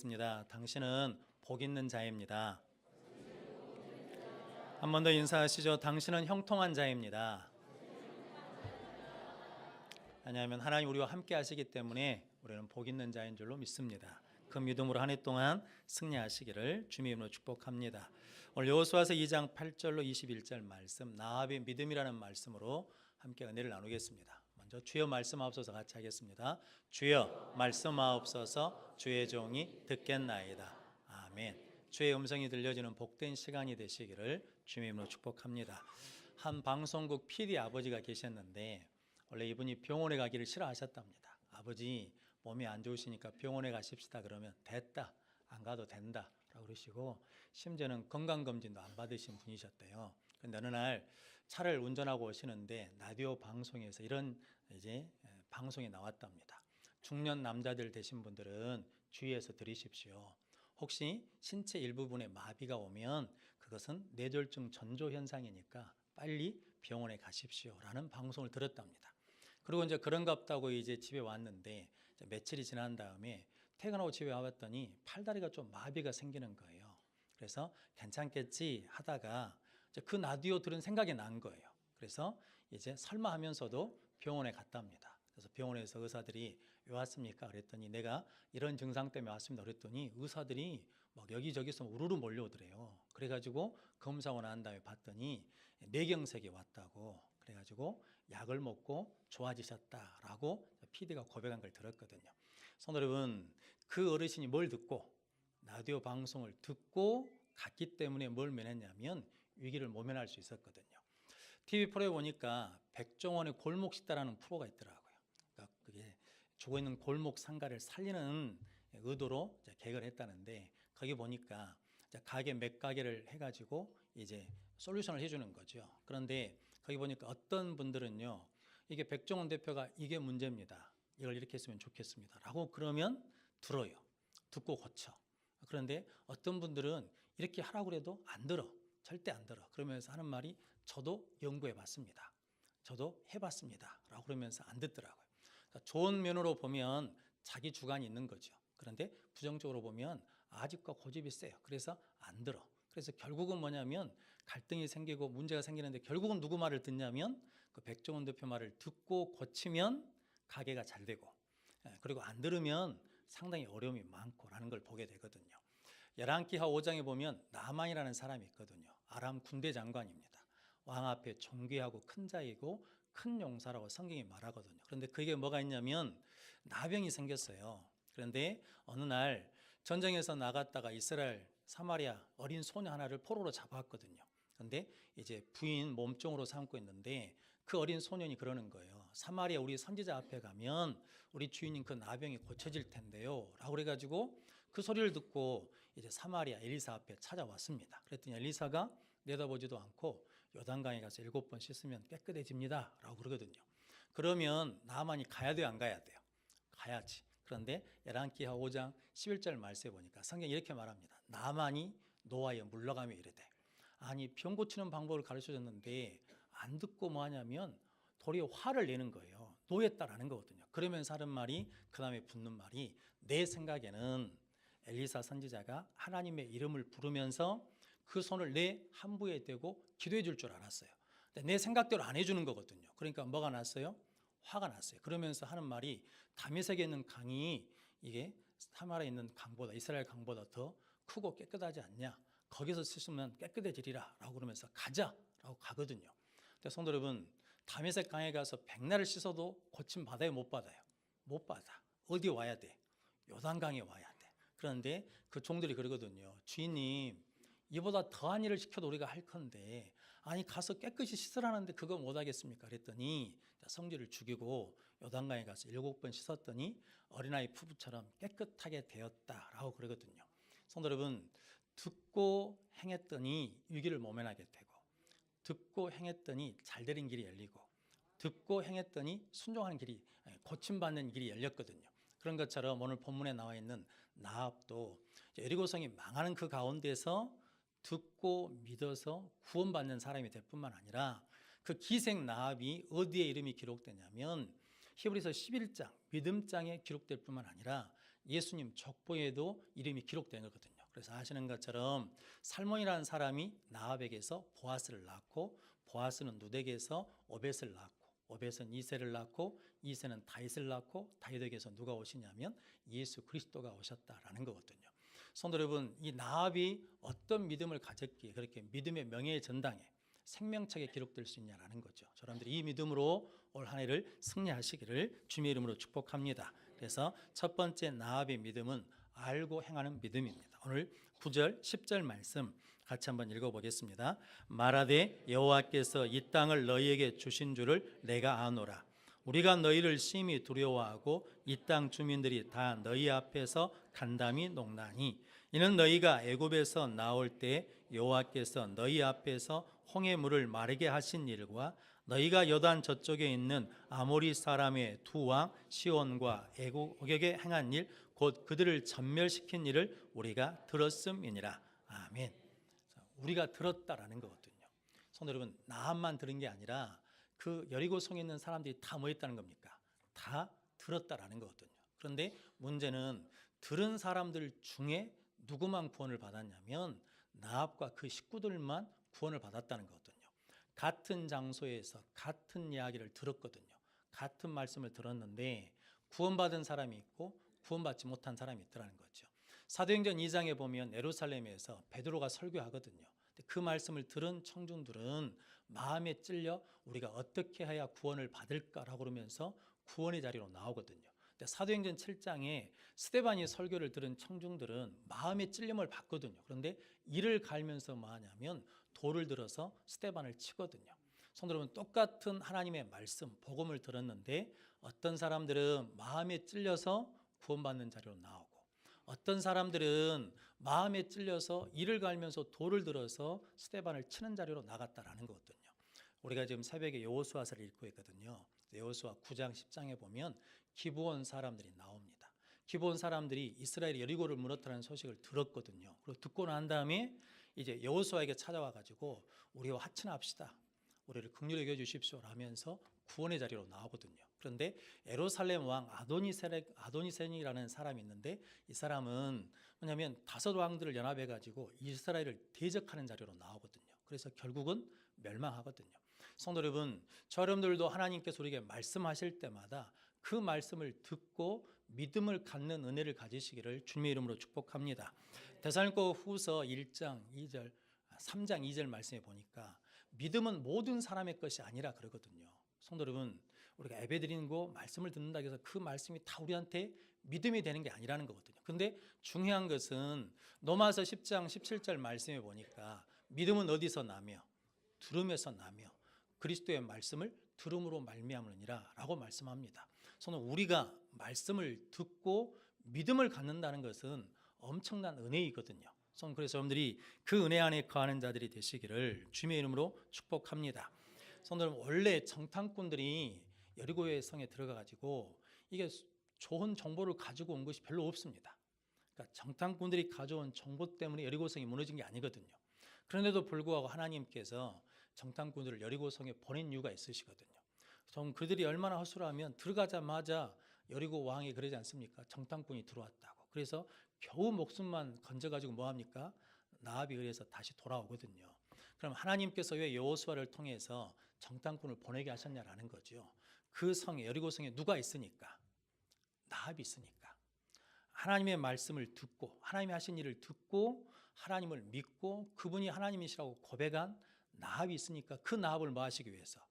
인사드리겠습니다. 당신은 복 있는 자입니다. 한 번 더 인사하시죠. 당신은 형통한 자입니다. 왜냐하면 하나님 우리와 함께 하시기 때문에 우리는 복 있는 자인 줄로 믿습니다. 그 믿음으로 한 해 동안 승리하시기를 주님의 이름으로 축복합니다. 오늘 여호수아서 2장 8절로 21절 말씀, 나합의 믿음이라는 말씀으로 함께 은혜를 나누겠습니다. 먼저 주여 말씀하옵소서 같이 하겠습니다. 주여 말씀하옵소서, 주의 종이 듣겠나이다. 아멘. 주의 음성이 들려지는 복된 시간이 되시기를 주님의 이름으로 축복합니다. 한 방송국 PD 아버지가 계셨는데 원래 이분이 병원에 가기를 싫어하셨답니다. 아버지 몸이 안 좋으시니까 병원에 가십시다. 그러면 됐다, 안 가도 된다 라고 그러시고, 심지어는 건강검진도 안 받으신 분이셨대요. 그런데 어느 날 차를 운전하고 오시는데 라디오 방송에서 이런 이제 방송이 나왔답니다. 중년 남자들 되신 분들은 주의해서 들으십시오. 혹시 신체 일부분에 마비가 오면 그것은 뇌졸중 전조 현상이니까 빨리 병원에 가십시오 라는 방송을 들었답니다. 그리고 이제 그런갑다고 이제 집에 왔는데 이제 며칠이 지난 다음에 퇴근하고 집에 와봤더니 팔다리가 좀 마비가 생기는 거예요. 그래서 괜찮겠지 하다가 이제 그 라디오 들은 생각이 난 거예요. 그래서 이제 설마 하면서도 병원에 갔답니다. 그래서 병원에서 의사들이 왜 왔습니까? 그랬더니 내가 이런 증상 때문에 왔습니다. 그랬더니 의사들이 막 여기저기서 우르르 몰려오더래요. 그래가지고 검사하고 난 다음에 봤더니 뇌경색이 왔다고, 그래가지고 약을 먹고 좋아지셨다라고 PD가 고백한 걸 들었거든요. 성도 여러분, 그 어르신이 뭘 듣고 라디오 방송을 듣고 갔기 때문에 뭘 면했냐면 위기를 모면할 수 있었거든요. TV 프로에 보니까 백종원의 골목식당이라는 프로가 있더라고요. 그러니까 그게 죽어있는 골목 상가를 살리는 의도로 계획을 했다는데, 거기 보니까 가게 몇 가게를 해가지고 이제 솔루션을 해주는 거죠. 그런데 거기 보니까 어떤 분들은요, 이게 백종원 대표가 이게 문제입니다, 이걸 이렇게 했으면 좋겠습니다 라고 그러면 들어요. 듣고 고쳐. 그런데 어떤 분들은 이렇게 하라고 해도 안 들어, 절대 안 들어. 그러면서 하는 말이 저도 연구해 봤습니다, 저도 해봤습니다 라고 그러면서 안 듣더라고요. 그러니까 좋은 면으로 보면 자기 주관이 있는 거죠. 그런데 부정적으로 보면 아직과 고집이 세요. 그래서 안 들어. 그래서 결국은 뭐냐면 갈등이 생기고 문제가 생기는데, 결국은 누구 말을 듣냐면 그 백종원 대표 말을 듣고 고치면 가게가 잘 되고, 그리고 안 들으면 상당히 어려움이 많고라는 걸 보게 되거든요. 열왕기하 5장에 보면 나만이라는 사람이 있거든요. 아람 군대 장관입니다. 왕 앞에 존귀하고 큰 자이고 큰 용사라고 성경이 말하거든요. 그런데 그게 뭐가 있냐면 나병이 생겼어요. 그런데 어느 날 전쟁에서 나갔다가 이스라엘 사마리아 어린 소녀 하나를 포로로 잡아왔거든요. 그런데 이제 부인 몸종으로 삼고 있는데 그 어린 소년이 그러는 거예요. 사마리아 우리 선지자 앞에 가면 우리 주인님 그 나병이 고쳐질 텐데요 라고 그래가지고 그 소리를 듣고 이제 사마리아 엘리사 앞에 찾아왔습니다. 그랬더니 엘리사가 내다보지도 않고 요단강에 가서 7번 씻으면 깨끗해집니다 라고 그러거든요. 그러면 나만이 가야 돼요, 안 가야 돼요? 가야지. 그런데 열왕기하 5장 11절 말씀에 보니까 성경이 이렇게 말합니다. 나만이 노하여 물러가며 이르되, 아니 병 고치는 방법을 가르쳐줬는데 안 듣고 뭐 하냐면 도리어 화를 내는 거예요. 노였다라는 거거든요. 그러면서 하는 말이, 그 다음에 붙는 말이, 내 생각에는 엘리사 선지자가 하나님의 이름을 부르면서 그 손을 내 함부에 대고 기도해 줄 줄 알았어요. 근데 내 생각대로 안 해주는 거거든요. 그러니까 뭐가 났어요? 화가 났어요. 그러면서 하는 말이, 다메섹에 있는 강이 이게 사마리아에 있는 강보다, 이스라엘 강보다 더 크고 깨끗하지 않냐? 거기서 씻으면 깨끗해지리라 라고 그러면서 가자 라고 가거든요. 근데 성도 여러분, 다메섹 강에 가서 백날을 씻어도 고침 받아요, 못 받아요? 못 받아. 어디 와야 돼? 요단강에 와야 돼. 그런데 그 종들이 그러거든요. 주인님, 이보다 더한 일을 시켜도 우리가 할 건데, 아니 가서 깨끗이 씻으라는데 그거 못하겠습니까? 그랬더니 성질을 죽이고 요단강에 가서 7번 씻었더니 어린아이 부부처럼 깨끗하게 되었다라고 그러거든요. 성도 여러분, 듣고 행했더니 위기를 모면하게 되고, 듣고 행했더니 잘 되는 길이 열리고, 듣고 행했더니 순종하는 길이, 고침받는 길이 열렸거든요. 그런 것처럼 오늘 본문에 나와 있는 나합도 여리고성이 망하는 그 가운데서 듣고 믿어서 구원받는 사람이 될 뿐만 아니라, 그 기생 나합이 어디에 이름이 기록되냐면 히브리서 11장 믿음장에 기록될 뿐만 아니라 예수님 족보에도 이름이 기록된 거거든요. 그래서 아시는 것처럼 살몬이라는 사람이 나압에게서 보아스를 낳고 보아스는 누덱에서 오벳을 낳고 오벳은 이새를 낳고 이새는 다윗을 낳고 다윗에게서 누가 오시냐면 예수 그리스도가 오셨다라는 거거든요. 성도 여러분, 이 나압이 어떤 믿음을 가졌기에 그렇게 믿음의 명예의 전당에 생명책에 기록될 수 있냐라는 거죠. 여러분들이 이 믿음으로 올 한 해를 승리하시기를 주님의 이름으로 축복합니다. 그래서 첫 번째 나압의 믿음은 알고 행하는 믿음입니다. 오늘 9절 10절 말씀 같이 한번 읽어보겠습니다. 말하되 여호와께서 이 땅을 너희에게 주신 줄을 내가 아노라. 우리가 너희를 심히 두려워하고 이 땅 주민들이 다 너희 앞에서 간담이 녹나니 이는 너희가 애굽에서 나올 때 여호와께서 너희 앞에서 홍해 물을 마르게 하신 일과 너희가 요단 저쪽에 있는 아모리 사람의 두 왕 시온과 애국에게 행한 일 곧 그들을 전멸시킨 일을 우리가 들었음이니라. 아멘. 우리가 들었다라는 거거든요. 성도 여러분, 나만 들은 게 아니라 그 여리고성에 있는 사람들이 다 뭐 했다는 겁니까? 다 들었다라는 거거든요. 그런데 문제는 들은 사람들 중에 누구만 구원을 받았냐면 나압과 그 식구들만 구원을 받았다는 거거든요. 같은 장소에서 같은 이야기를 들었거든요. 같은 말씀을 들었는데 구원받은 사람이 있고 구원받지 못한 사람이 있더라는 거죠. 사도행전 2장에 보면 예루살렘에서 베드로가 설교하거든요. 그 말씀을 들은 청중들은 마음에 찔려 우리가 어떻게 해야 구원을 받을까라고 그러면서 구원의 자리로 나오거든요. 근데 사도행전 7장에 스데반이 설교를 들은 청중들은 마음의 찔림을 받거든요. 그런데 이를 갈면서 뭐 하냐면 돌을 들어서 스데반을 치거든요. 성도 여러분, 똑같은 하나님의 말씀, 복음을 들었는데 어떤 사람들은 마음에 찔려서 구원받는 자리로 나오고 어떤 사람들은 마음에 찔려서 이를 갈면서 돌을 들어서 스데반을 치는 자리로 나갔다라는 거거든요. 우리가 지금 새벽에 여호수아서를 읽고 있거든요. 여호수아 9장 10장에 보면 기브온 사람들이 나옵니다. 기브온 사람들이 이스라엘이 여리고를 무너뜨리는 소식을 들었거든요. 그리고 듣고 난 다음에 이제 여호수아에게 찾아와 가지고 우리와 화친합시다. 우리를 긍휼히 여겨 주십시오 라면서 구원의 자리로 나오거든요. 그런데 예루살렘 왕 아도니센이라는 사람이 있는데 이 사람은 뭐냐면 다섯 왕들을 연합해 가지고 이스라엘을 대적하는 자리로 나오거든요. 그래서 결국은 멸망하거든요. 성도 여러분, 저 여러분들도 하나님께서 우리에게 말씀하실 때마다 그 말씀을 듣고 믿음을 갖는 은혜를 가지시기를 주님의 이름으로 축복합니다. 데살로니가 후서 1장 2절 3장 2절 말씀에 보니까 믿음은 모든 사람의 것이 아니라 그러거든요. 성도 여러분, 우리가 예배드리는 거 말씀을 듣는다고 해서 그 말씀이 다 우리한테 믿음이 되는 게 아니라는 거거든요. 근데 중요한 것은 로마서 10장 17절 말씀에 보니까 믿음은 어디서 나며 들음에서 나며 그리스도의 말씀을 들음으로 말미암으니라 라고 말씀합니다. 저는 우리가 말씀을 듣고 믿음을 갖는다는 것은 엄청난 은혜이거든요. 그래서 여러분들이 그 은혜 안에 거하는 자들이 되시기를 주님의 이름으로 축복합니다. 성도는 원래 정탐꾼들이 여리고의 성에 들어가 가지고 이게 좋은 정보를 가지고 온 것이 별로 없습니다. 그러니까 정탐꾼들이 가져온 정보 때문에 여리고성이 무너진 게 아니거든요. 그런데도 불구하고 하나님께서 정탐꾼들을 여리고성에 보낸 이유가 있으시거든요. 그들이 얼마나 허술하면 들어가자마자 여리고 왕이 그러지 않습니까? 정탐꾼이 들어왔다고. 그래서 겨우 목숨만 건져가지고 뭐합니까? 나압이 그래서 다시 돌아오거든요. 그럼 하나님께서 왜 여호수아를 통해서 정탐꾼을 보내게 하셨냐라는 거죠. 그 성에 여리고성에 누가 있으니까? 나압이 있으니까. 하나님의 말씀을 듣고 하나님이 하신 일을 듣고 하나님을 믿고 그분이 하나님이시라고 고백한 나압이 있으니까 그 나압을 뭐 하시기 위해서?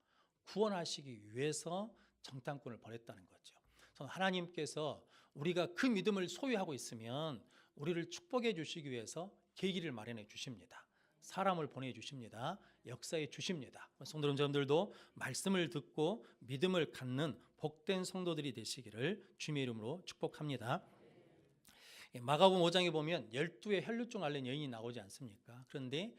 구원하시기 위해서 정탐꾼을 보냈다는 거죠. 하나님께서 우리가 그 믿음을 소유하고 있으면 우리를 축복해 주시기 위해서 계기를 마련해 주십니다. 사람을 보내주십니다. 역사해 주십니다. 성도 여러분들도 말씀을 듣고 믿음을 갖는 복된 성도들이 되시기를 주님의 이름으로 축복합니다. 마가복음 5장에 보면 12의 혈루증 앓는 여인이 나오지 않습니까? 그런데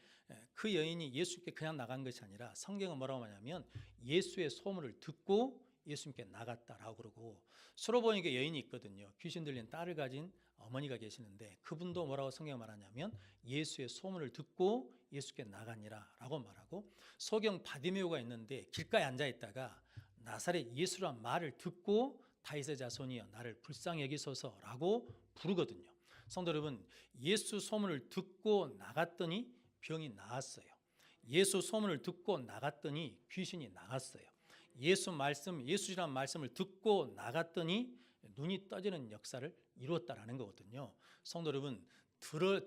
그 여인이 예수님께 그냥 나간 것이 아니라 성경은 뭐라고 하냐면 예수의 소문을 듣고 예수님께 나갔다라고 그러고, 수로보니게 여인이 있거든요. 귀신 들린 딸을 가진 어머니가 계시는데 그분도 뭐라고 성경에 말하냐면 예수의 소문을 듣고 예수께 나가니라 라고 말하고, 소경 바디메오가 있는데 길가에 앉아 있다가 나사렛 예수란 말을 듣고 다윗의 자손이여 나를 불쌍히 여기소서라고 부르거든요. 성도 여러분, 예수 소문을 듣고 나갔더니 병이 나았어요. 예수 소문을 듣고 나갔더니 귀신이 나갔어요. 예수지란 말씀을 듣고 나갔더니 눈이 떠지는 역사를 이루었다라는 거거든요. 성도 여러분,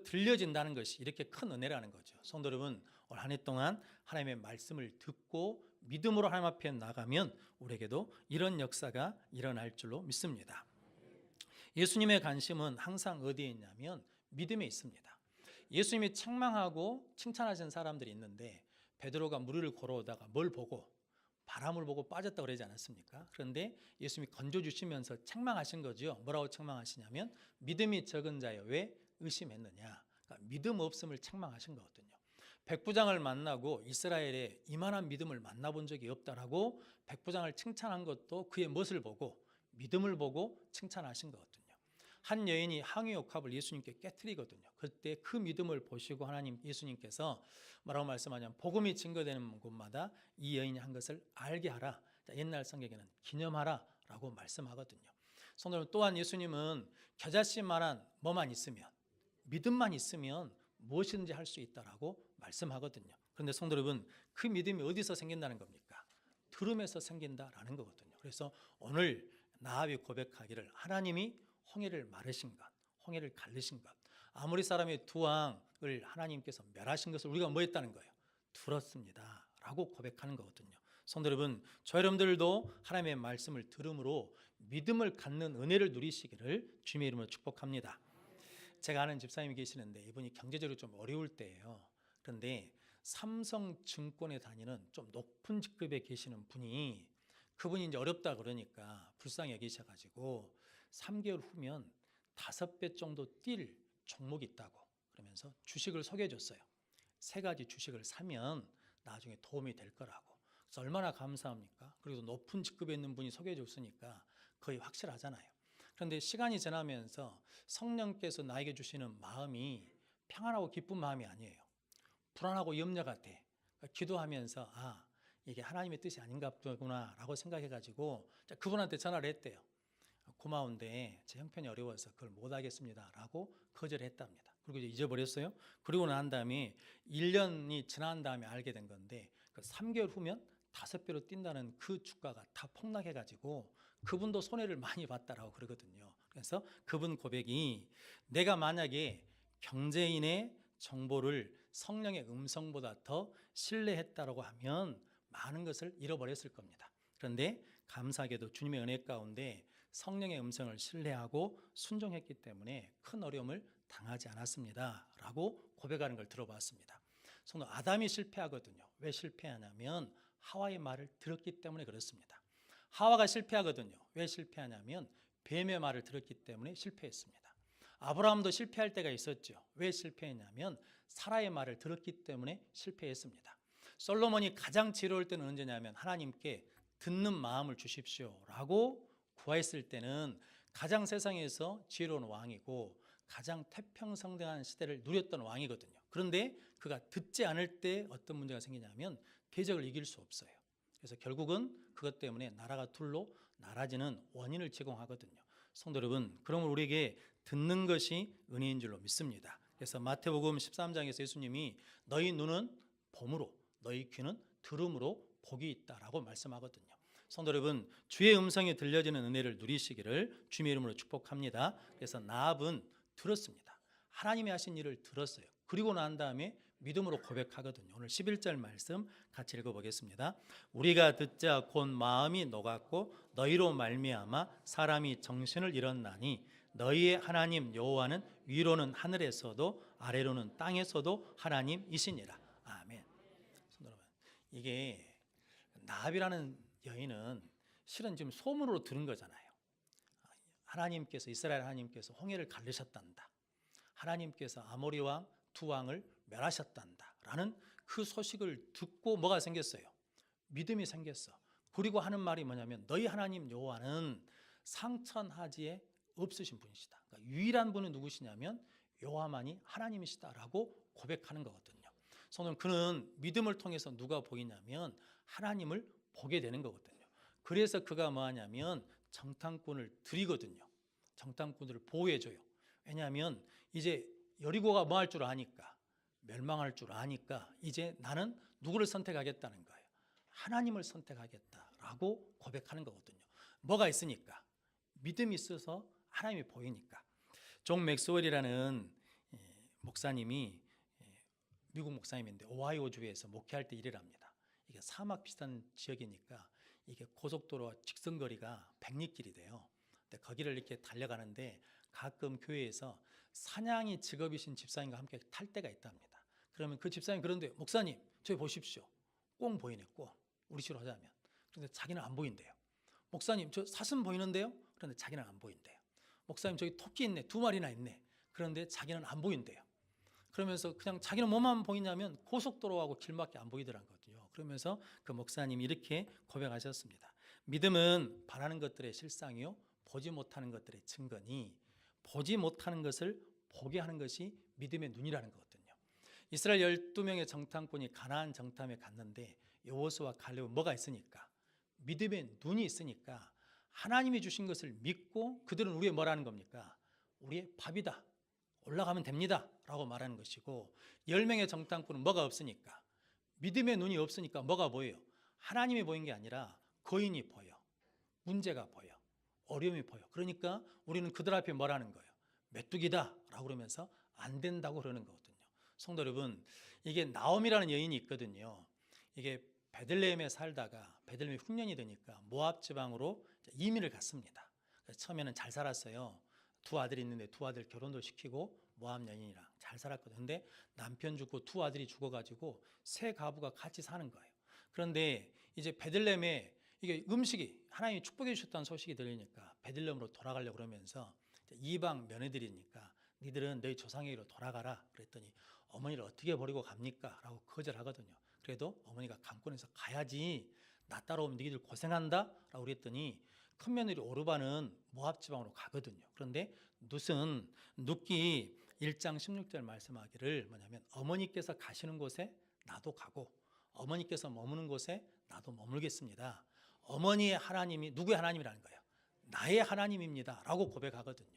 들려진다는 것이 이렇게 큰 은혜라는 거죠. 성도 여러분, 올 한 해 동안 하나님의 말씀을 듣고 믿음으로 하나님 앞에 나가면 우리에게도 이런 역사가 일어날 줄로 믿습니다. 예수님의 관심은 항상 어디에 있냐면 믿음에 있습니다. 예수님이 책망하고 칭찬하신 사람들이 있는데 베드로가 물 위를 걸어오다가 뭘 보고 바람을 보고 빠졌다고 그러지 않았습니까? 그런데 예수님이 건져주시면서 책망하신 거죠. 뭐라고 책망하시냐면 믿음이 적은 자여 왜 의심했느냐. 그러니까 믿음 없음을 책망하신 거거든요. 백부장을 만나고 이스라엘에 이만한 믿음을 만나본 적이 없다라고 백부장을 칭찬한 것도 그의 멋을 보고 믿음을 보고 칭찬하신 거거든요. 한 여인이 항유옥합을 예수님께 깨트리거든요. 그때 그 믿음을 보시고 하나님 예수님께서 뭐라고 말씀하냐면 복음이 증거되는 곳마다 이 여인이 한 것을 알게 하라. 옛날 성경에는 기념하라 라고 말씀하거든요. 성도 여러분, 또한 예수님은 겨자씨만한 뭐만 있으면 믿음만 있으면 무엇이든지 할 수 있다라고 말씀하거든요. 그런데 성도 여러분, 그 믿음이 어디서 생긴다는 겁니까? 들음에서 생긴다라는 거거든요. 그래서 오늘 나합이 고백하기를 하나님이 홍해를 마르신 것, 홍해를 갈르신 것, 아모리 사람의 두 왕을 하나님께서 멸하신 것을 우리가 뭐 했다는 거예요? 들었습니다 라고 고백하는 거거든요. 성도 여러분, 저 여러분들도 하나님의 말씀을 들음으로 믿음을 갖는 은혜를 누리시기를 주님의 이름으로 축복합니다. 제가 아는 집사님이 계시는데 이분이 경제적으로 좀 어려울 때예요. 그런데 삼성증권에 다니는 좀 높은 직급에 계시는 분이 그분이 이제 어렵다 그러니까 불쌍히 여기셔가지고 3개월 후면 5배 정도 뛸 종목이 있다고 그러면서 주식을 소개해 줬어요. 3가지 주식을 사면 나중에 도움이 될 거라고. 그래서 얼마나 감사합니까? 그리고 높은 직급에 있는 분이 소개해 줬으니까 거의 확실하잖아요. 그런데 시간이 지나면서 성령께서 나에게 주시는 마음이 평안하고 기쁜 마음이 아니에요. 불안하고 염려 같아. 그러니까 기도하면서 이게 하나님의 뜻이 아닌가 보구나 라고 생각해가지고 그분한테 전화를 했대요. 고마운데 제 형편이 어려워서 그걸 못하겠습니다 라고 거절했답니다. 그리고 이제 잊어버렸어요. 그리고 난 다음에 1년이 지난 다음에 알게 된 건데 3개월 후면 5배로 뛴다는 그 주가가 다 폭락해가지고 그분도 손해를 많이 봤다라고 그러거든요. 그래서 그분 고백이 내가 만약에 경제인의 정보를 성령의 음성보다 더 신뢰했다라고 하면 많은 것을 잃어버렸을 겁니다. 그런데 감사하게도 주님의 은혜 가운데 성령의 음성을 신뢰하고 순종했기 때문에 큰 어려움을 당하지 않았습니다 라고 고백하는 걸 들어봤습니다. 성도 아담이 실패하거든요. 왜 실패하냐면 하와의 말을 들었기 때문에 그렇습니다. 하와가 실패하거든요. 왜 실패하냐면 뱀의 말을 들었기 때문에 실패했습니다. 아브라함도 실패할 때가 있었죠. 왜 실패했냐면 사라의 말을 들었기 때문에 실패했습니다. 솔로몬이 가장 지혜로울 때는 언제냐면 하나님께 듣는 마음을 주십시오 라고 구했을 때는 가장 세상에서 지혜로운 왕이고 가장 태평성대한 시대를 누렸던 왕이거든요. 그런데 그가 듣지 않을 때 어떤 문제가 생기냐면 대적을 이길 수 없어요. 그래서 결국은 그것 때문에 나라가 둘로 나눠지는 원인을 제공하거든요. 성도 여러분, 그러면 우리에게 듣는 것이 은혜인 줄로 믿습니다. 그래서 마태복음 13장에서 예수님이 너희 눈은 봄으로 너희 귀는 들음으로 복이 있다라고 말씀하거든요. 성도 여러분, 주의 음성이 들려지는 은혜를 누리시기를 주님의 이름으로 축복합니다. 그래서 나합은 들었습니다. 하나님이 하신 일을 들었어요. 그리고 난 다음에 믿음으로 고백하거든요. 오늘 11절 말씀 같이 읽어보겠습니다. 우리가 듣자 곧 마음이 녹았고 너희로 말미암아 사람이 정신을 잃었나니 너희의 하나님 여호와는 위로는 하늘에서도 아래로는 땅에서도 하나님이시니라. 아멘. 여러분, 이게 나합이라는 여인은 실은 지금 소문으로 들은 거잖아요. 하나님께서 이스라엘 하나님께서 홍해를 갈르셨단다. 하나님께서 아모리 왕 두 왕을 멸하셨단다 라는 그 소식을 듣고 뭐가 생겼어요? 믿음이 생겼어. 그리고 하는 말이 뭐냐면 너희 하나님 여호와는 상천하지에 없으신 분이시다. 그러니까 유일한 분이 누구시냐면 여호와만이 하나님이시다라고 고백하는 거거든요. 성도는 그는 믿음을 통해서 누가 보이냐면 하나님을 보게 되는 거거든요. 그래서 그가 뭐하냐면 정탐꾼을 들이거든요. 정탐꾼들을 보호해줘요. 왜냐하면 이제 여리고가 뭐 할 줄 아니까, 멸망할 줄 아니까 이제 나는 누구를 선택하겠다는 거예요. 하나님을 선택하겠다라고 고백하는 거거든요. 뭐가 있으니까? 믿음이 있어서 하나님이 보이니까. 존 맥스웰이라는 목사님이 미국 목사님인데 오하이오주에서 목회할 때 이래랍니다. 이게 사막 비슷한 지역이니까 이게 고속도로와 직선거리가 100리길이 돼요. 근데 거기를 이렇게 달려가는데 가끔 교회에서 사냥이 직업이신 집사님과 함께 탈 때가 있답니다. 그러면 그 집사님 그런데 목사님 저기 보십시오. 꽁 보이네 꽁. 우리 식으로 하자면. 그런데 자기는 안 보인대요. 목사님 저 사슴 보이는데요? 그런데 자기는 안 보인대요. 목사님 저기 토끼 있네 2마리나 있네. 그런데 자기는 안 보인대요. 그러면서 그냥 자기는 뭐만 보이냐면 고속도로하고 길밖에 안 보이더라고요. 그러면서 그 목사님이 이렇게 고백하셨습니다. 믿음은 바라는 것들의 실상이요 보지 못하는 것들의 증거니 보지 못하는 것을 보게 하는 것이 믿음의 눈이라는 거거든요. 이스라엘 12명의 정탐꾼이 가나안 정탐에 갔는데 여호수아와 갈렙은 뭐가 있으니까? 믿음의 눈이 있으니까 하나님이 주신 것을 믿고 그들은 우리의 뭐라는 겁니까? 우리의 밥이다. 올라가면 됩니다 라고 말하는 것이고 10명의 정탐꾼은 뭐가 없으니까? 믿음의 눈이 없으니까 뭐가 보여요? 하나님이 보인 게 아니라 거인이 보여. 문제가 보여. 어려움이 보여. 그러니까 우리는 그들 앞에 뭐라는 거예요? 메뚜기다 라고 그러면서 안 된다고 그러는 거거든요. 성도 여러분, 이게 나옴이라는 여인이 있거든요. 이게 베들레헴에 살다가 베들레헴이 흉년이 되니까 모압 지방으로 이민을 갔습니다. 처음에는 잘 살았어요. 2 아들이 있는데 2 아들 결혼도 시키고 모압 여인이랑 잘 살았거든요. 근데 남편 죽고 2 아들이 죽어가지고 3 가부가 같이 사는 거예요. 그런데 이제 베들레헴에 이게 음식이 하나님이 축복해 주셨다는 소식이 들리니까 베들레헴으로 돌아가려고 그러면서 이방 며느들이니까 니들은 너희 조상에게로 돌아가라 그랬더니 어머니를 어떻게 버리고 갑니까? 라고 거절하거든요. 그래도 어머니가 강권해서 가야지 나 따라오면 너희들 고생한다 라고 그랬더니 큰 며느리 오르바는 모압 지방으로 가거든요. 그런데 룻은 룻기 1장 16절 말씀하기를 뭐냐면 어머니께서 가시는 곳에 나도 가고 어머니께서 머무는 곳에 나도 머물겠습니다. 어머니의 하나님이 누구의 하나님이라는 거예요? 나의 하나님입니다 라고 고백하거든요.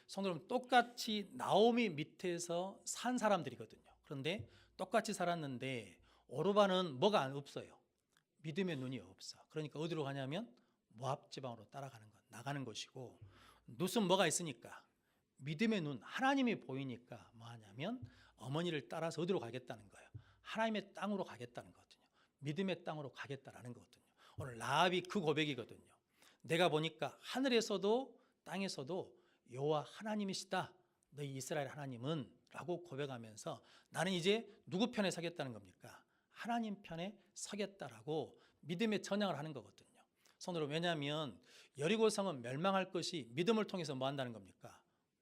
성도 여러분, 똑같이 나오미 밑에서 산 사람들이거든요. 그런데 똑같이 살았는데 오르바는 뭐가 없어요? 믿음의 눈이 없어. 그러니까 어디로 가냐면 모압 지방으로 따라가는 것, 나가는 것이고 룻은 뭐가 있으니까? 믿음의 눈, 하나님이 보이니까 뭐 하냐면 어머니를 따라서 어디로 가겠다는 거예요? 하나님의 땅으로 가겠다는 거거든요. 믿음의 땅으로 가겠다라는 거거든요. 오늘 라합이 그 고백이거든요. 내가 보니까 하늘에서도 땅에서도 여호와 하나님이시다. 너희 이스라엘 하나님은 라고 고백하면서 나는 이제 누구 편에 서겠다는 겁니까? 하나님 편에 서겠다라고 믿음의 전향을 하는 거거든요. 성도 여러분, 왜냐하면 여리고 성은 멸망할 것이 믿음을 통해서 뭐 한다는 겁니까?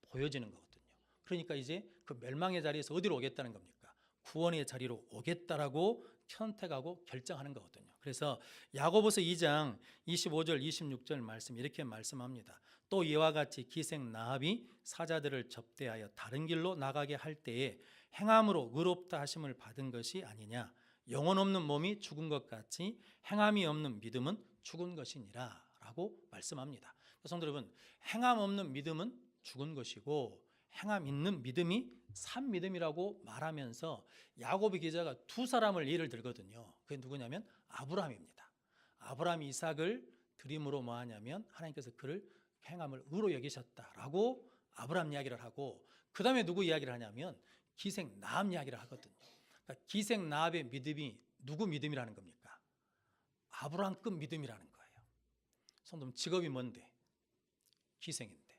보여지는 거거든요. 그러니까 이제 그 멸망의 자리에서 어디로 오겠다는 겁니까? 구원의 자리로 오겠다라고 선택하고 결정하는 거거든요. 그래서 야고보서 2장 25절 26절 말씀 이렇게 말씀합니다. 또 이와 같이 기생 라합이 사자들을 접대하여 다른 길로 나가게 할 때에 행함으로 의롭다 하심을 받은 것이 아니냐. 영혼 없는 몸이 죽은 것 같이 행함이 없는 믿음은 죽은 것이니라 라고 말씀합니다. 성도 여러분, 행함 없는 믿음은 죽은 것이고 행함 있는 믿음이 산 믿음이라고 말하면서 야고보 기자가 2 사람을 예를 들거든요. 그게 누구냐면 아브라함입니다. 아브라함이 이삭을 드림으로 뭐 하냐면 하나님께서 그를 행함을 의로 여기셨다라고 아브라함 이야기를 하고 그 다음에 누구 이야기를 하냐면 기생 라합 이야기를 하거든요. 그러니까 기생 라합의 믿음이 누구 믿음이라는 겁니까? 아브라함급 믿음이라는 거예요. 성도 여러분, 직업이 뭔데? 기생인데.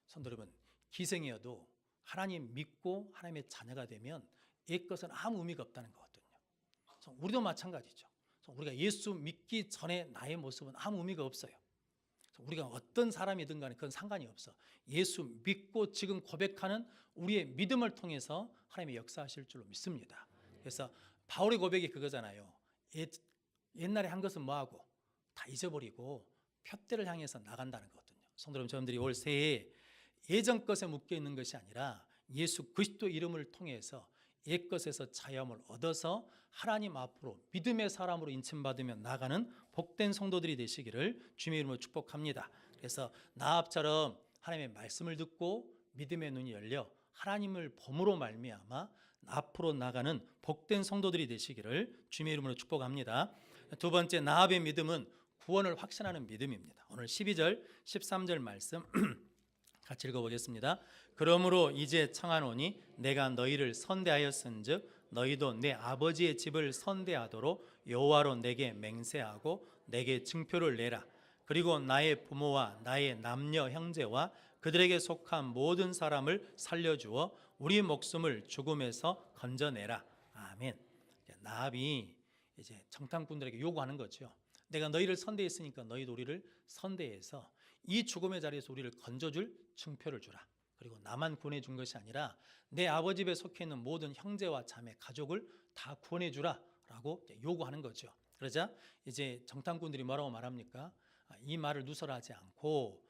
성도 여러분, 기생이어도 하나님 믿고 하나님의 자녀가 되면 옛 것은 아무 의미가 없다는 거거든요. 우리도 마찬가지죠. 우리가 예수 믿기 전에 나의 모습은 아무 의미가 없어요. 우리가 어떤 사람이든 간에 그건 상관이 없어. 예수 믿고 지금 고백하는 우리의 믿음을 통해서 하나님의 역사하실 줄로 믿습니다. 그래서 바울의 고백이 그거잖아요. 옛날에 한 것은 뭐하고 다 잊어버리고 표대를 향해서 나간다는 거거든요. 성도 여러분, 저희들이 올 새해 예전 것에 묶여 있는 것이 아니라 예수 그리스도 이름을 통해서 옛 것에서 자유함을 얻어서 하나님 앞으로 믿음의 사람으로 인침받으며 나가는 복된 성도들이 되시기를 주님의 이름으로 축복합니다. 그래서 나압처럼 하나님의 말씀을 듣고 믿음의 눈이 열려 하나님을 봄으로 말미암아 앞으로 나가는 복된 성도들이 되시기를 주님의 이름으로 축복합니다. 두 번째, 나압의 믿음은 구원을 확신하는 믿음입니다. 오늘 12절, 13절 말씀 같이 읽어보겠습니다. 그러므로 이제 청하노니 내가 너희를 선대하였은즉 너희도 내 아버지의 집을 선대하도록 여호와로 내게 맹세하고 내게 증표를 내라. 그리고 나의 부모와 나의 남녀 형제와 그들에게 속한 모든 사람을 살려주어 우리 목숨을 죽음에서 건져내라. 아멘. 나압이 이제 정탐꾼들에게 요구하는 거죠. 내가 너희를 선대했으니까 너희도 우리를 선대해서 이 죽음의 자리에서 우리를 건져줄 증표를 주라. 그리고 나만 구원해 준 것이 아니라 내 아버지 집에 속해 있는 모든 형제와 자매, 가족을 다 구원해 주라 라고 요구하는 거죠. 그러자 이제 정탐꾼들이 뭐라고 말합니까? 이 말을 누설하지 않고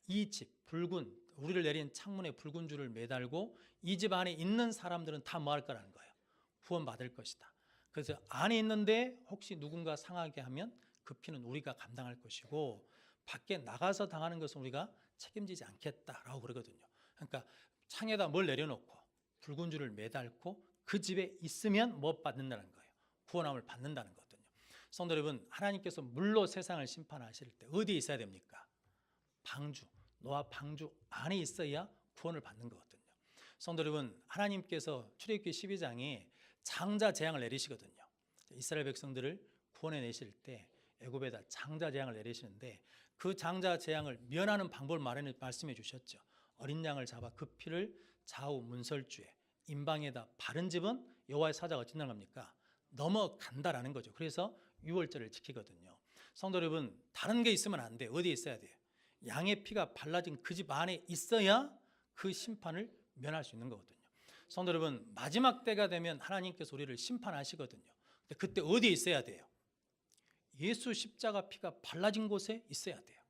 이 집 붉은 우리를 내린 창문에 붉은 줄을 매달고 이 집 안에 있는 사람들은 다 뭐 할 거라는 거예요? 구원받을 것이다. 그래서 안에 있는데 혹시 누군가 상하게 하면 그 피는 우리가 감당할 것이고 밖에 나가서 당하는 것은 우리가 책임지지 않겠다라고 그러거든요. 그러니까 창에다 뭘 내려놓고 붉은 줄을 매달고 그 집에 있으면 뭐 받는다는 거예요? 구원함을 받는다는 거거든요. 성도 여러분, 하나님께서 물로 세상을 심판하실 때 어디에 있어야 됩니까? 방주, 노아 방주 안에 있어야 구원을 받는 거거든요. 성도 여러분, 하나님께서 출애굽기 12장에 장자 재앙을 내리시거든요. 이스라엘 백성들을 구원해 내실 때 애굽에다 장자 재앙을 내리시는데 그 장자 재앙을 면하는 방법을 말씀해 주셨죠. 어린 양을 잡아 그 피를 좌우 문설주에 임방에다 바른 집은 여호와의 사자가 어쩐다는 겁니까? 넘어간다라는 거죠. 그래서 유월절을 지키거든요. 성도 여러분, 다른 게 있으면 안 돼요. 어디에 있어야 돼요? 양의 피가 발라진 그 집 안에 있어야 그 심판을 면할 수 있는 거거든요. 성도 여러분, 마지막 때가 되면 하나님께서 우리를 심판하시거든요. 근데 그때 어디에 있어야 돼요? 예수 십자가 피가 발라진 곳에 있어야 돼요.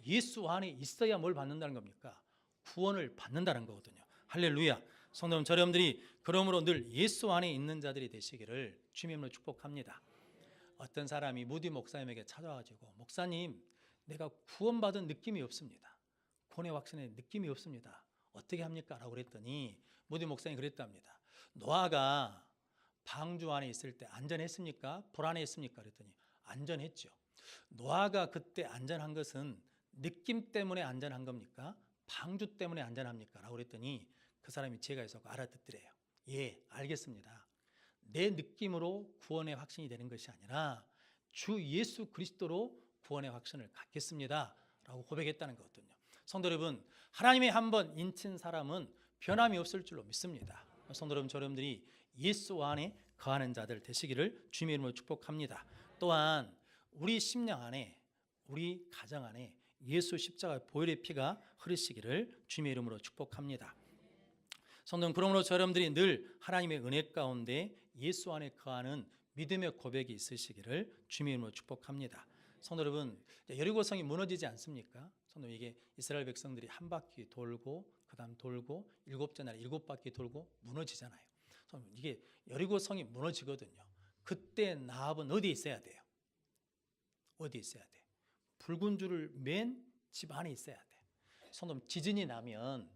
예수 안에 있어야 뭘 받는다는 겁니까? 구원을 받는다는 거거든요. 할렐루야. 성도 여러분, 여러분들이 그러므로 늘 예수 안에 있는 자들이 되시기를 주님으로 축복합니다. 어떤 사람이 무디 목사님에게 찾아와가지고 목사님, 내가 구원받은 느낌이 없습니다. 구원의 확신의 느낌이 없습니다. 어떻게 합니까? 라고 그랬더니 무디 목사님이 그랬답니다. 노아가 방주 안에 있을 때 안전했습니까? 불안했습니까? 그랬더니 안전했죠. 노아가 그때 안전한 것은 느낌 때문에 안전한 겁니까? 방주 때문에 안전합니까? 라고 그랬더니 그 사람이 제가 해서 알아듣더래요. 예, 알겠습니다. 내 느낌으로 구원의 확신이 되는 것이 아니라 주 예수 그리스도로 구원의 확신을 갖겠습니다 라고 고백했다는 거거든요. 성도 여러분, 하나님의 한번 인친 사람은 변함이 없을 줄로 믿습니다. 성도 여러분, 여러분들이 예수 안에 거하는 자들 되시기를 주님의 이름으로 축복합니다. 또한 우리 심령 안에, 우리 가정 안에 예수 십자가의 보혈의 피가 흐르시기를 주님의 이름으로 축복합니다. 성도 여러분, 그러므로 여러분들이 늘 하나님의 은혜 가운데 예수 안에 거하는 믿음의 고백이 있으시기를 주님의 이름으로 축복합니다. 성도 여러분, 여리고성이 무너지지 않습니까? 성도, 이게 이스라엘 백성들이 한 바퀴 돌고 그다음 돌고 일곱째 날 일곱 바퀴 돌고 무너지잖아요. 이게 여리고성이 무너지거든요. 그때 나압은 어디에 있어야 돼요? 어디에 있어야 돼? 붉은 줄을 맨 집 안에 있어야 돼. 성도, 지진이 나면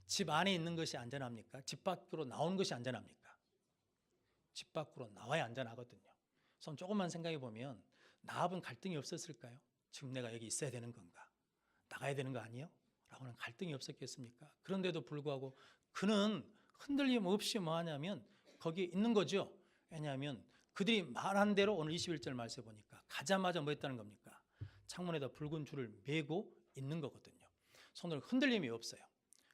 집 안에 있는 것이 안전합니까? 집 밖으로 나오는 것이 안전합니까? 집 밖으로 나와야 안전하거든요. 성도, 조금만 생각해 보면 나압은 갈등이 없었을까요? 지금 내가 여기 있어야 되는 건가? 나가야 되는 거 아니에요? 라고는 갈등이 없었겠습니까? 그런데도 불구하고 그는 흔들림 없이 뭐 하냐면 거기에 있는 거죠. 왜냐하면 그들이 말한 대로 오늘 21절 말씀에 보니까 가자마자 뭐 했다는 겁니까? 창문에다 붉은 줄을 메고 있는 거거든요. 성도는 흔들림이 없어요.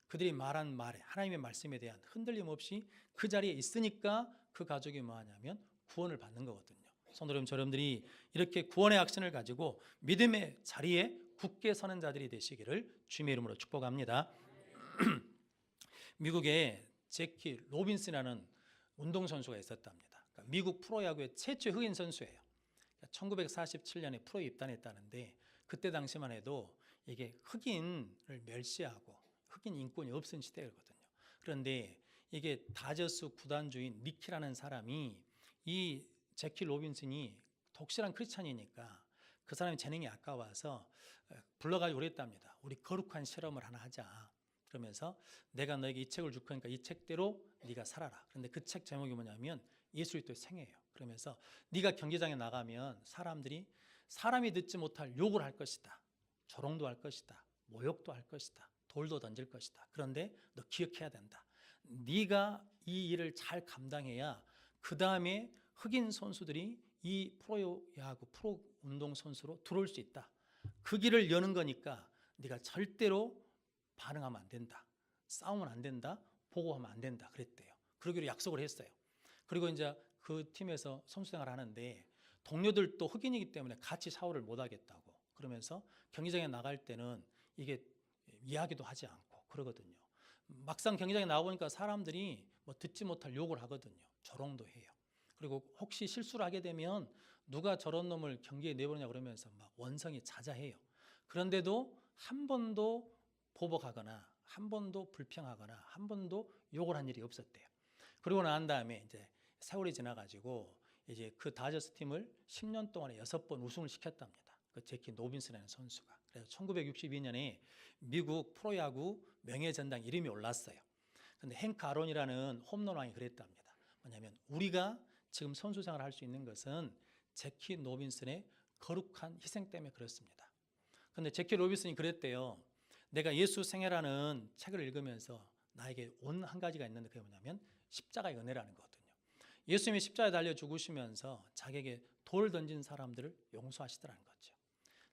그들이 말한 말에, 하나님의 말씀에 대한 흔들림 없이 그 자리에 있으니까 그 가족이 뭐 하냐면 구원을 받는 거거든요. 성도 여러분, 여러분들이 이렇게 구원의 확신을 가지고 믿음의 자리에 굳게 서는 자들이 되시기를 주님의 이름으로 축복합니다. 미국에 제키 로빈슨이라는 운동선수가 있었답니다. 그러니까 미국 프로야구의 최초 흑인 선수예요. 1947년에 프로에 입단했다는데 그때 당시만 해도 이게 흑인을 멸시하고 흑인 인권이 없은 시대거든요. 그런데 이게 다저스 구단주인 니키라는 사람이 이 제키 로빈슨이 독실한 크리스찬이니까 그 사람이 재능이 아까워서 불러가지고 그랬답니다. 우리 거룩한 실험을 하나 하자. 그러면서 내가 너에게 이 책을 줄 거니까 이 책대로 네가 살아라. 그런데 그 책 제목이 뭐냐면 예수 그리스도의 생애예요. 그러면서 네가 경기장에 나가면 사람들이 사람이 듣지 못할 욕을 할 것이다. 조롱도 할 것이다. 모욕도 할 것이다. 돌도 던질 것이다. 그런데 너 기억해야 된다. 네가 이 일을 잘 감당해야 그 다음에 흑인 선수들이 이 프로야구, 프로 운동 선수로 들어올 수 있다. 그 길을 여는 거니까 네가 절대로 반응하면 안 된다. 싸우면 안 된다. 보고하면 안 된다. 그랬대요. 그러기로 약속을 했어요. 그리고 이제 그 팀에서 선수 생활을 하는데 동료들도 흑인이기 때문에 같이 샤워를 못 하겠다고 그러면서 경기장에 나갈 때는 이게 이야기도 하지 않고 그러거든요. 막상 경기장에 나와보니까 사람들이 뭐 듣지 못할 욕을 하거든요. 조롱도 해요. 그리고 혹시 실수를 하게 되면 누가 저런 놈을 경기에 내보내냐 그러면서 막 원성이 자자해요. 그런데도 한 번도 보복하거나 한 번도 불평하거나 한 번도 욕을 한 일이 없었대요. 그리고 난 다음에 이제 세월이 지나가지고 이제 그 다저스 팀을 10년 동안에 6번 우승을 시켰답니다. 그 제키 노빈슨이라는 선수가. 그래서 1962년에 미국 프로야구 명예전당 이름이 올랐어요. 근데 행크 아론이라는 홈런왕이 그랬답니다. 뭐냐면 우리가 지금 선수 생활을 할 수 있는 것은 제키 노빈슨의 거룩한 희생 때문에 그렇습니다. 근데 제키 노빈슨이 그랬대요. 내가 예수 생애라는 책을 읽으면서 나에게 온 한 가지가 있는데 그게 뭐냐면 십자가의 은혜라는 거거든요. 예수님이 십자가에 달려 죽으시면서 자기에게 돌 던진 사람들을 용서하시더라는 거죠.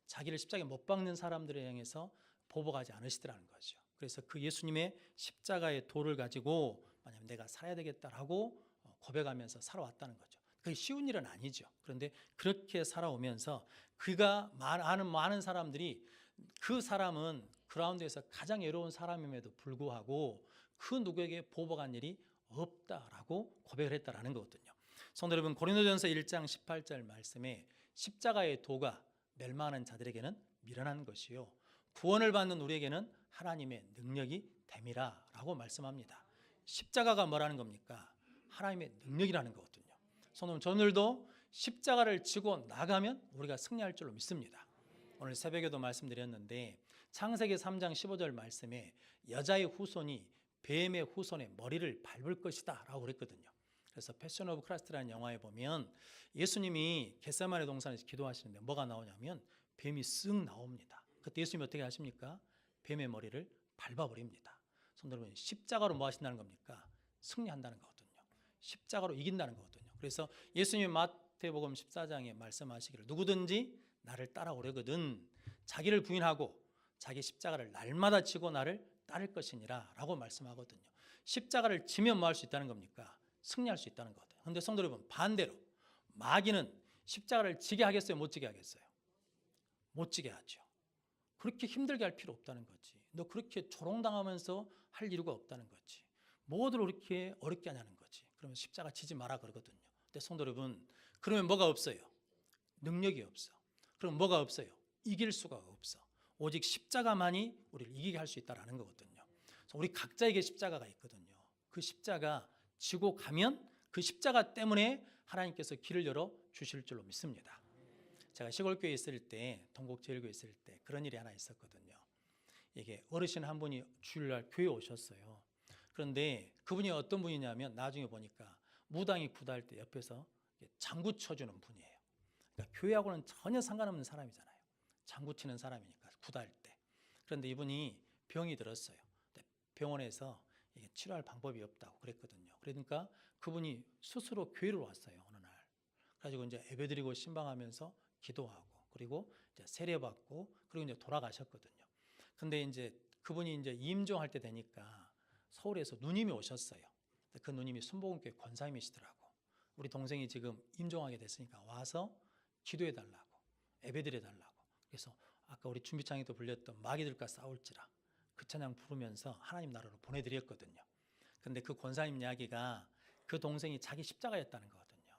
자기를 십자가에 못 박는 사람들에 향해서 보복하지 않으시더라는 거죠. 그래서 그 예수님의 십자가의 돌을 가지고 만약 내가 살아야 되겠다라고 고백하면서 살아왔다는 거죠. 그게 쉬운 일은 아니죠. 그런데 그렇게 살아오면서 그가 아는 많은 사람들이 그 사람은 그라운드에서 가장 외로운 사람임에도 불구하고 그 누구에게 보복한 일이 없다라고 고백을 했다라는 거거든요. 성도 여러분, 고린도전서 1장 18절 말씀에 십자가의 도가 멸망하는 자들에게는 미련한 것이요 구원을 받는 우리에게는 하나님의 능력이 됨이라라고 말씀합니다. 십자가가 뭐라는 겁니까? 하나님의 능력이라는 거거든요. 성도 여러분, 저들도 십자가를 지고 나가면 우리가 승리할 줄로 믿습니다. 오늘 새벽에도 말씀드렸는데 창세기 3장 15절 말씀에 여자의 후손이 뱀의 후손의 머리를 밟을 것이다 라고 그랬거든요. 그래서 패션 오브 크라이스트라는 영화에 보면 예수님이 겟세마네 동산에서 기도하시는데 뭐가 나오냐면 뱀이 쓱 나옵니다. 그때 예수님이 어떻게 하십니까? 뱀의 머리를 밟아버립니다. 성도 여러분, 십자가로 뭐 하신다는 겁니까? 승리한다는 거거든요. 십자가로 이긴다는 거거든요. 그래서 예수님이 마태복음 14장에 말씀하시기를 누구든지 나를 따라오려거든 자기를 부인하고 자기 십자가를 날마다 지고 나를 따를 것이니라 라고 말씀하거든요. 십자가를 지면 뭐 할 수 있다는 겁니까? 승리할 수 있다는 거거든요. 그런데 성도 여러분, 반대로 마귀는 십자가를 지게 하겠어요? 못 지게 하겠어요? 못 지게 하죠. 그렇게 힘들게 할 필요 없다는 거지. 너 그렇게 조롱당하면서 할 이유가 없다는 거지. 뭐들 그렇게 어렵게 하냐는 거지. 그러면 십자가 지지 마라 그러거든요. 근데 성도 여러분, 그러면 뭐가 없어요? 능력이 없어. 그럼 뭐가 없어요? 이길 수가 없어. 오직 십자가만이 우리를 이기게 할 수 있다는 거거든요. 우리 각자에게 십자가가 있거든요. 그 십자가 지고 가면 그 십자가 때문에 하나님께서 길을 열어 주실 줄로 믿습니다. 제가 시골교회에 있을 때, 동국제일교회에 있을 때 그런 일이 하나 있었거든요. 이게 어르신 한 분이 주일날 교회에 오셨어요. 그런데 그분이 어떤 분이냐면 나중에 보니까 무당이 구다할 때 옆에서 장구 쳐주는 분이에요. 그러니까 교회하고는 전혀 상관없는 사람이잖아요. 장구 치는 사람이니까 구다할 때. 그런데 이분이 병이 들었어요. 병원에서 이게 치료할 방법이 없다고 그랬거든요. 그러니까 그분이 스스로 교회를 왔어요. 어느 날. 그래가지고 이제 예배드리고 신방하면서 기도하고 그리고 이제 세례받고 그리고 이제 돌아가셨거든요. 근데 이제 그분이 이제 임종할 때 되니까 서울에서 누님이 오셨어요. 그 누님이 순복음교회 권사님이시더라고. 우리 동생이 지금 임종하게 됐으니까 와서 기도해 달라고, 예배드려 달라고. 그래서 아까 우리 준비창에도 불렸던 마귀들과 싸울지라 그 찬양 부르면서 하나님 나라로 보내드렸거든요. 근데 그 권사님 이야기가 그 동생이 자기 십자가였다는 거거든요.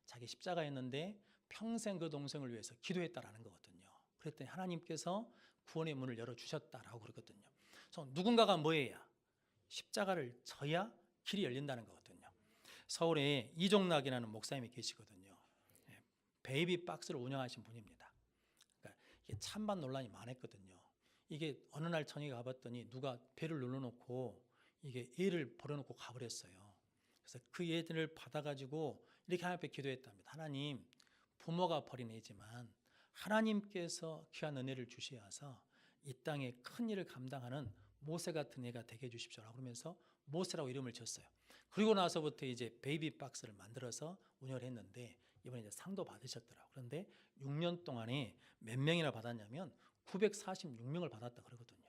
자기 십자가였는데 평생 그 동생을 위해서 기도했다라는 거거든요. 그랬더니 하나님께서 구원의 문을 열어주셨다라고 그러거든요. 그래서 누군가가 뭐 해야? 십자가를 져야 길이 열린다는 거거든요. 서울에 이종락이라는 목사님이 계시거든요. 베이비 박스를 운영하신 분입니다. 그러니까 이게 찬반 논란이 많았거든요. 이게 어느 날 저녁에 가봤더니 누가 배를 눌러놓고 이게 애를 버려놓고 가버렸어요. 그래서 그 애들을 받아가지고 이렇게 하나님 앞에 기도했답니다. 하나님, 부모가 버린 애지만 하나님께서 귀한 은혜를 주시어서 이 땅에 큰 일을 감당하는 모세 같은 애가 되게 해주십시오라고 그러면서 모세라고 이름을 지었어요. 그리고 나서부터 이제 베이비 박스를 만들어서 운영을 했는데 이번에 이제 상도 받으셨더라고요. 그런데 6년 동안에 몇 명이나 받았냐면 946명을 받았다 그러거든요.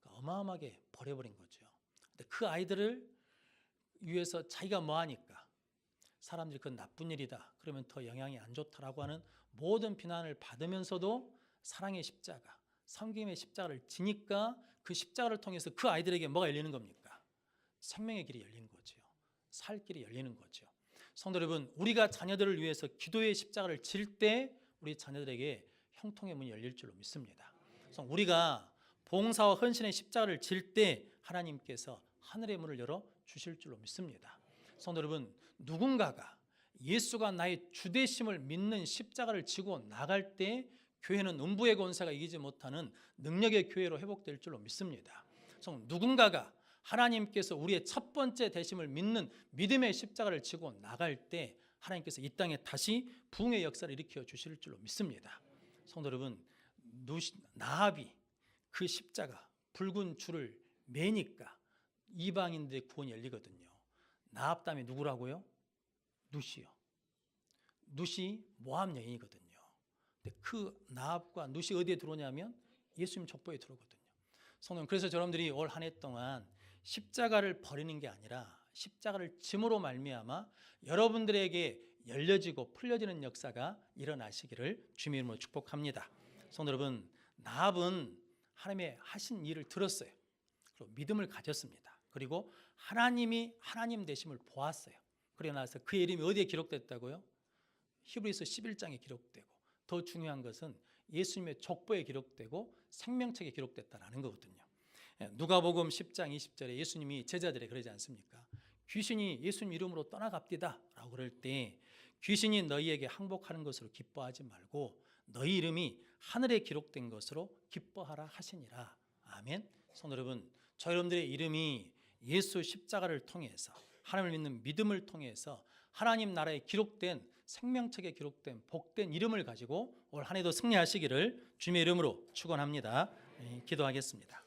그러니까 어마어마하게 버려버린 거죠. 근데 그 아이들을 위해서 자기가 뭐 하니까 사람들이 그건 나쁜 일이다, 그러면 더 영향이 안 좋다라고 하는 모든 비난을 받으면서도 사랑의 십자가, 섬김의 십자가를 지니까 그 십자가를 통해서 그 아이들에게 뭐가 열리는 겁니까? 생명의 길이 열리는 거죠. 살 길이 열리는 거죠. 성도 여러분, 우리가 자녀들을 위해서 기도의 십자가를 질 때 우리 자녀들에게 형통의 문이 열릴 줄로 믿습니다. 그래서 우리가 봉사와 헌신의 십자가를 질 때 하나님께서 하늘의 문을 열어 주실 줄로 믿습니다. 성도 여러분, 누군가가 예수가 나의 주되심을 믿는 십자가를 지고 나갈 때 교회는 음부의 권세가 이기지 못하는 능력의 교회로 회복될 줄로 믿습니다. 그래서 누군가가 하나님께서 우리의 첫 번째 되심을 믿는 믿음의 십자가를 지고 나갈 때 하나님께서 이 땅에 다시 부흥의 역사를 일으켜 주실 줄로 믿습니다. 성도 여러분, 나합이 그 십자가 붉은 줄을 매니까 이방인들의 구원이 열리거든요. 나합 다음에 누구라고요? 룻이요. 룻이 모압 여인이거든요. 근데 그 나합과 룻이 어디에 들어오냐면 예수님 족보에 들어오거든요. 성도님, 그래서 여러분들이 올 한 해 동안 십자가를 버리는 게 아니라 십자가를 짐으로 말미암아 여러분들에게 열려지고 풀려지는 역사가 일어나시기를 주님의 이름으로 축복합니다. 성도 여러분, 나합은 하나님의 하신 일을 들었어요. 그리고 믿음을 가졌습니다. 그리고 하나님이 하나님 되심을 보았어요. 그러고 나서 그의 이름이 어디에 기록됐다고요? 히브리서 11장에 기록되고, 더 중요한 것은 예수님의 족보에 기록되고 생명책에 기록됐다라는 거거든요. 누가복음 10장 20절에 예수님이 제자들에게 그러지 않습니까? 귀신이 예수님 이름으로 떠나갑디다 라고 그럴 때 귀신이 너희에게 항복하는 것으로 기뻐하지 말고 너희 이름이 하늘에 기록된 것으로 기뻐하라 하시니라. 아멘. 성도 여러분, 저 여러분들의 이름이 예수 십자가를 통해서 하나님을 믿는 믿음을 통해서 하나님 나라에 기록된 생명책에 기록된 복된 이름을 가지고 올 한 해도 승리하시기를 주님의 이름으로 축원합니다. 기도하겠습니다.